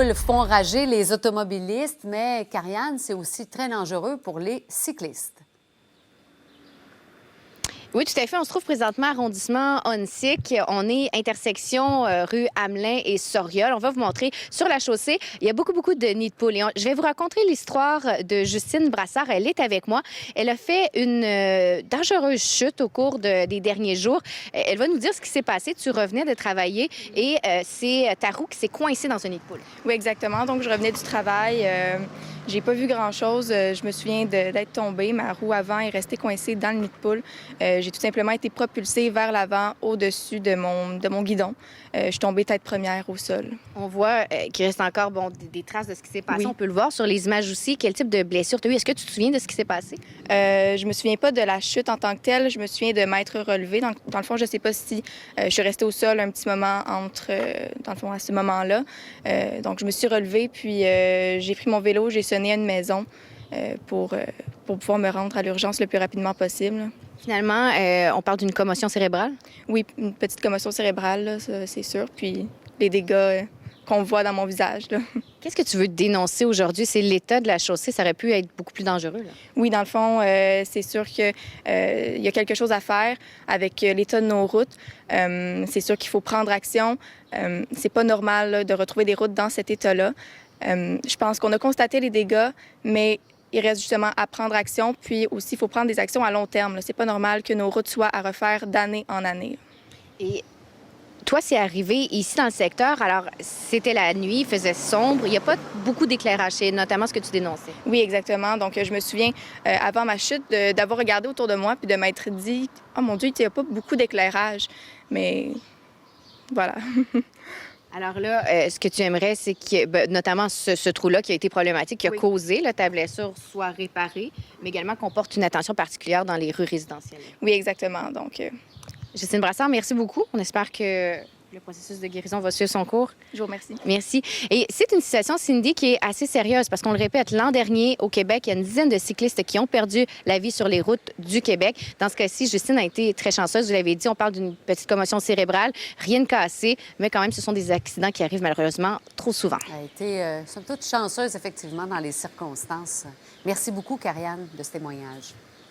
poules font rager les automobilistes, mais Karianne, c'est aussi très dangereux pour les cyclistes. Oui, tout à fait. On se trouve présentement arrondissement Onsic. On est intersection rue Hamelin et Soriol. On va vous montrer sur la chaussée. Il y a beaucoup de nids de poules. Je vais vous raconter l'histoire de Justine Brassard. Elle est avec moi. Elle a fait une dangereuse chute au cours des derniers jours. Elle va nous dire ce qui s'est passé. Tu revenais de travailler et c'est ta roue qui s'est coincée dans un nid de poule. Oui, exactement. Donc, je revenais du travail. J'ai pas vu grand-chose. Je me souviens d'être tombée. Ma roue avant est restée coincée dans le nid de poule. J'ai tout simplement été propulsée vers l'avant, au-dessus de mon guidon. Je suis tombée tête première au sol. On voit qu'il reste encore des traces de ce qui s'est passé. Oui. On peut le voir sur les images aussi. Quel type de blessure tu as eu? Est-ce que tu te souviens de ce qui s'est passé? Je me souviens pas de la chute en tant que telle. Je me souviens de m'être relevée. Dans le fond, je sais pas si je suis restée au sol un petit moment dans le fond, à ce moment-là. Donc, je me suis relevée, puis j'ai pris mon vélo, j'ai sonné à une maison pour pouvoir me rendre à l'urgence le plus rapidement possible. Finalement, on parle d'une commotion cérébrale? Oui, une petite commotion cérébrale, là, ça, c'est sûr. Puis les dégâts qu'on voit dans mon visage, là. Qu'est-ce que tu veux dénoncer aujourd'hui? C'est l'état de la chaussée. Ça aurait pu être beaucoup plus dangereux, là. Oui, dans le fond, c'est sûr qu'il y a quelque chose à faire avec l'état de nos routes. C'est sûr qu'il faut prendre action. C'est pas normal là, de retrouver des routes dans cet état-là. Je pense qu'on a constaté les dégâts, mais il reste justement à prendre action. Puis aussi, il faut prendre des actions à long terme. C'est pas normal que nos routes soient à refaire d'année en année. Et toi, c'est arrivé ici dans le secteur. Alors, c'était la nuit, il faisait sombre. Il n'y a pas beaucoup d'éclairage. C'est notamment ce que tu dénonçais. Oui, exactement. Donc, je me souviens, avant ma chute, d'avoir regardé autour de moi puis de m'être dit « Oh mon Dieu, il n'y a pas beaucoup d'éclairage. » Mais voilà. Alors là, ce que tu aimerais, c'est que, notamment ce trou-là qui a été problématique, qui a causé ta blessure, soit réparé, mais également qu'on porte une attention particulière dans les rues résidentielles. Oui, exactement. Donc, Justine Brassard, merci beaucoup. On espère que le processus de guérison va suivre son cours. je vous remercie. Merci. Et c'est une situation, Cindy, qui est assez sérieuse parce qu'on le répète, l'an dernier, au Québec, il y a une dizaine de cyclistes qui ont perdu la vie sur les routes du Québec. Dans ce cas-ci, Justine a été très chanceuse. Vous l'avez dit, on parle d'une petite commotion cérébrale, rien de cassé, mais quand même, ce sont des accidents qui arrivent malheureusement trop souvent. Elle a été, somme toute, chanceuse, effectivement, dans les circonstances. Merci beaucoup, Karianne, de ce témoignage.